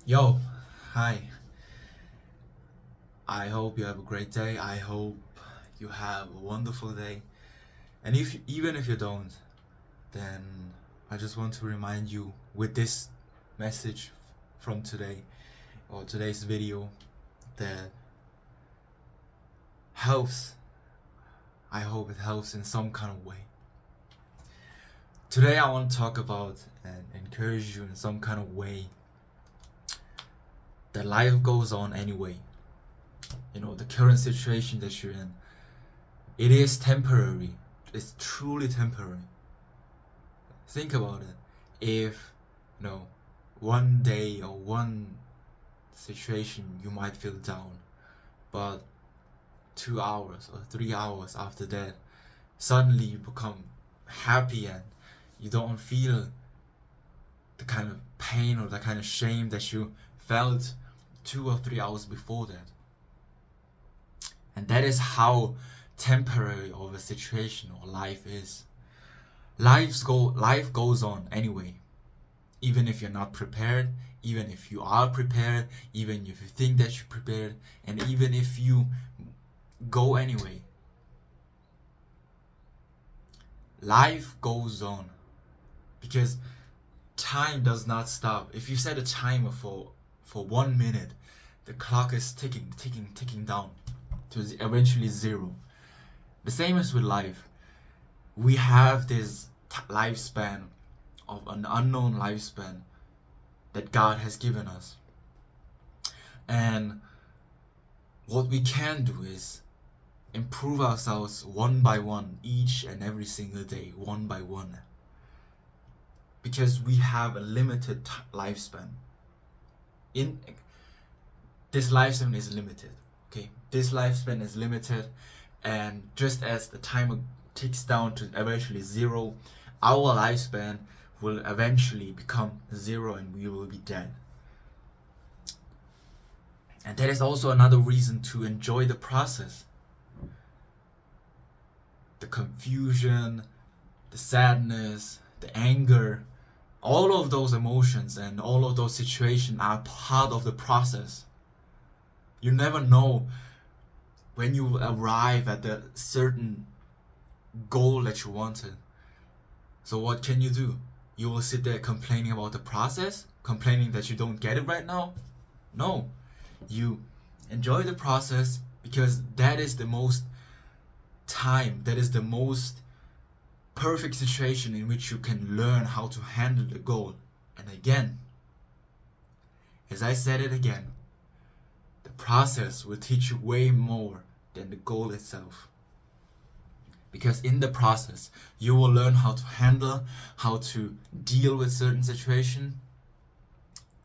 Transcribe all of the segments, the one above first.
Yo, hi. I hope you have a great day. I hope you have a wonderful day. And even if you don't, then I just want to remind you with this message from today or today's video that helps. I hope it helps in some kind of way. Today I want to talk about and encourage you in some kind of way that life goes on anyway. The current situation that you're in, it is temporary. It's truly temporary. Think about it. If, one day or one situation you might feel down, but 2 hours or 3 hours after that, suddenly you become happy and you don't feel the kind of pain or the kind of shame that you felt 2 or 3 hours before that. And that is how temporary of a situation or life is. Life goes on anyway. Even if you're not prepared, even if you are prepared, even if you think that you're prepared, and even if you go anyway. Life goes on because time does not stop. If you set a timer for 1 minute, the clock is ticking down to eventually zero. The same as with life. We have this lifespan of an unknown lifespan that God has given us. And what we can do is improve ourselves one by one, each and every single day, one by one. Because we have a limited lifespan. This lifespan is limited. Okay, this lifespan is limited, and just as the timer ticks down to eventually zero, our lifespan will eventually become zero and we will be dead. And that is also another reason to enjoy the process. The confusion, the sadness, the anger, all of those emotions and all of those situations are part of the process. You never know when you arrive at the certain goal that you wanted. So what can you do? You will sit there complaining about the process, complaining that you don't get it right now? No. You enjoy the process because that is the most perfect situation in which you can learn how to handle the goal. And again, as I said it again, the process will teach you way more than the goal itself. Because in the process, you will learn how to handle, how to deal with certain situations,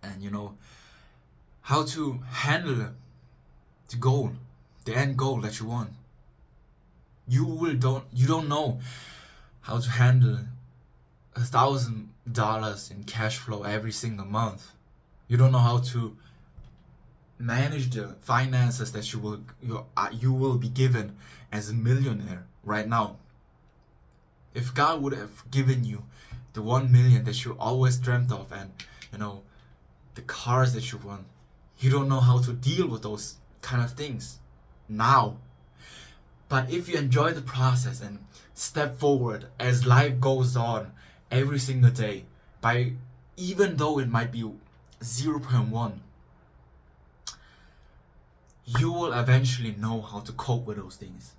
and how to handle the goal, the end goal that you want. You don't know how to handle $1,000 in cash flow every single month. You don't know how to manage the finances that you will be given as a millionaire right now. If God would have given you the 1 million that you always dreamt of, and the cars that you want, you don't know how to deal with those kind of things now. But if you enjoy the process and step forward as life goes on every single day, even though it might be 0.1, you will eventually know how to cope with those things.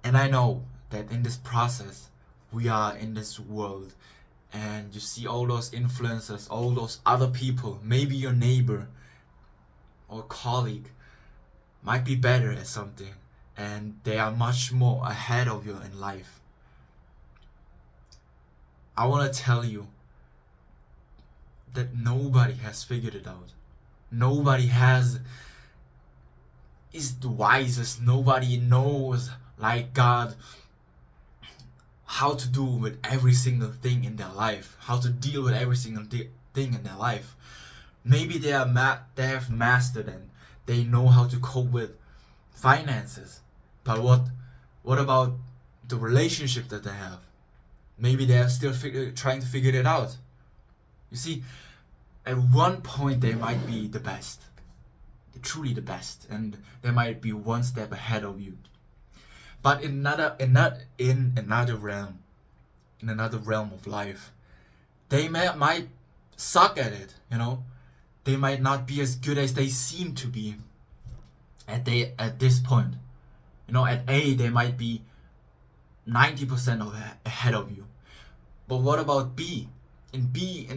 And I know that in this process, we are in this world, and you see all those influencers, all those other people, maybe your neighbor or colleague might be better at something, and they are much more ahead of you in life. I want to tell you that nobody has figured it out. Nobody is the wisest. Nobody knows like God how to do with every single thing in their life, how to deal with every single thing in their life. Maybe they have mastered and they know how to cope with finances, but what about the relationship that they have? maybe they're still trying to figure it out. You see, at one point they might be the best, truly the best, and they might be one step ahead of you. But in another realm of life, they might suck at it. They might not be as good as they seem to be at this point. At A they might be 90% ahead of you. But what about B? In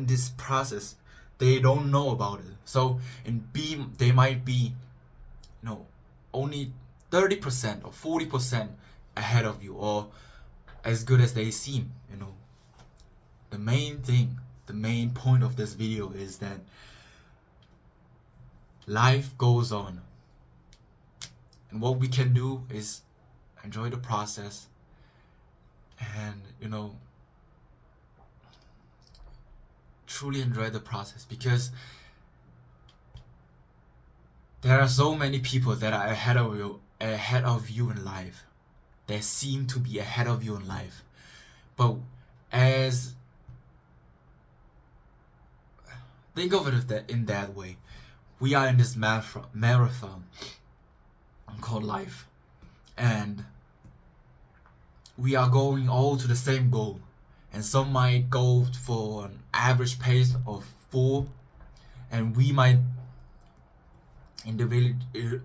this process, they don't know about it. So in B they might be only 30% or 40% ahead of you, or as good as they seem. The main point of this video is that life goes on, and what we can do is enjoy the process and truly enjoy the process, because there are so many people that are ahead of you in life. They seem to be ahead of you in life, but think of it in that way. We are in this marathon called life, and we are going all to the same goal. And some might go for an average pace of 4, and we might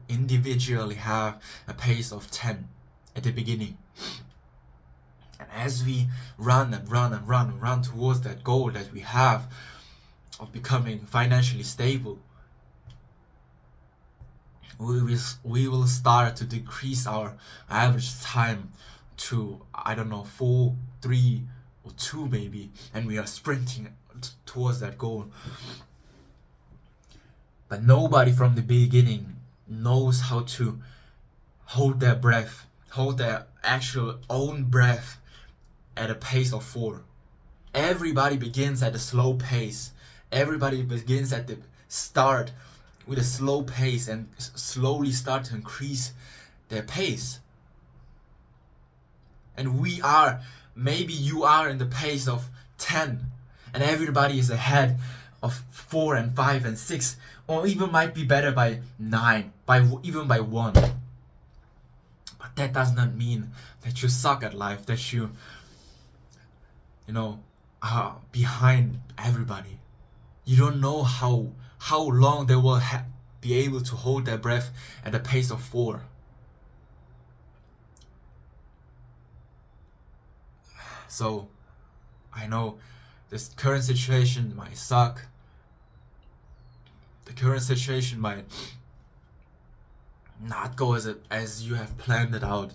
individually have a pace of 10 at the beginning. And as we run towards that goal that we have of becoming financially stable, we will start to decrease our average time to 4, 3 or 2 maybe, and we are sprinting towards that goal. But nobody from the beginning knows how to hold their breath, hold their actual own breath at a pace of 4. Everybody begins at a slow pace. Everybody begins at the start with a slow pace and slowly start to increase their pace. And maybe you are in the pace of 10, and everybody is ahead of 4 and 5 and 6, or even might be better by 9, even by 1. But that does not mean that you suck at life, that you are behind everybody. You don't know how long they will be able to hold their breath at a pace of 4. So I know this current situation might suck. The current situation might not go as you have planned it out.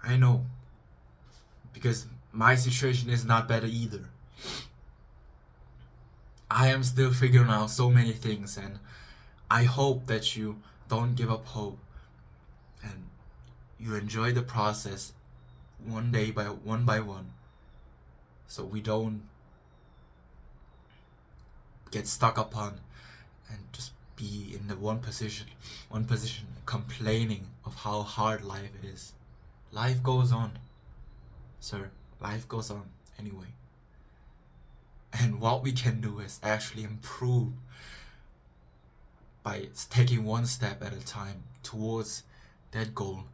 I know, because my situation is not better either. I am still figuring out so many things, and I hope that you don't give up hope and you enjoy the process one by one, so we don't get stuck upon and just be in the one position complaining of how hard life is. Life goes on, sir. Life goes on anyway. And what we can do is actually improve by taking one step at a time towards that goal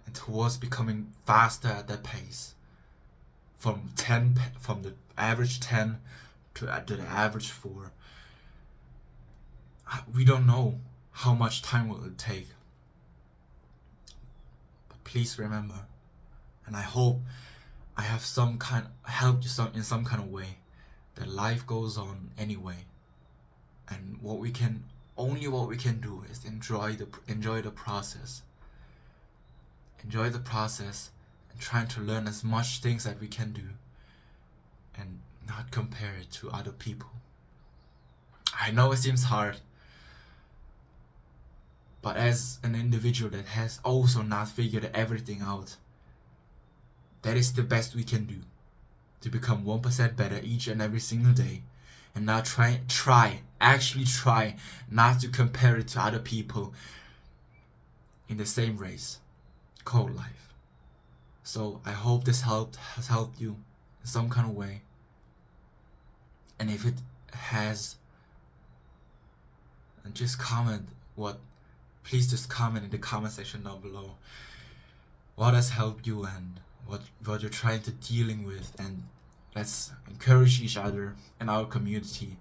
and towards becoming faster at that pace, from the average 10 to the average 4. We don't know how much time will it take, but please remember, and I hope I have helped you in some kind of way, that life goes on anyway, and what we can do is enjoy the process. Enjoy the process and trying to learn as much things that we can do, and not compare it to other people. I know it seems hard, but as an individual that has also not figured everything out, that is the best we can do, to become 1% better each and every single day, and now actually try not to compare it to other people in the same race called life. So I hope this has helped you in some kind of way. And if it has, just comment please just comment in the comment section down below what has helped you and what you're trying to dealing with, and let's encourage each other in our community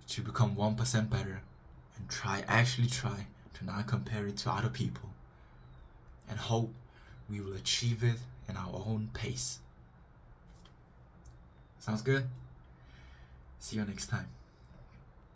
to become 1% better and actually try to not compare it to other people, and hope we will achieve it in our own pace. Sounds good? See you next time.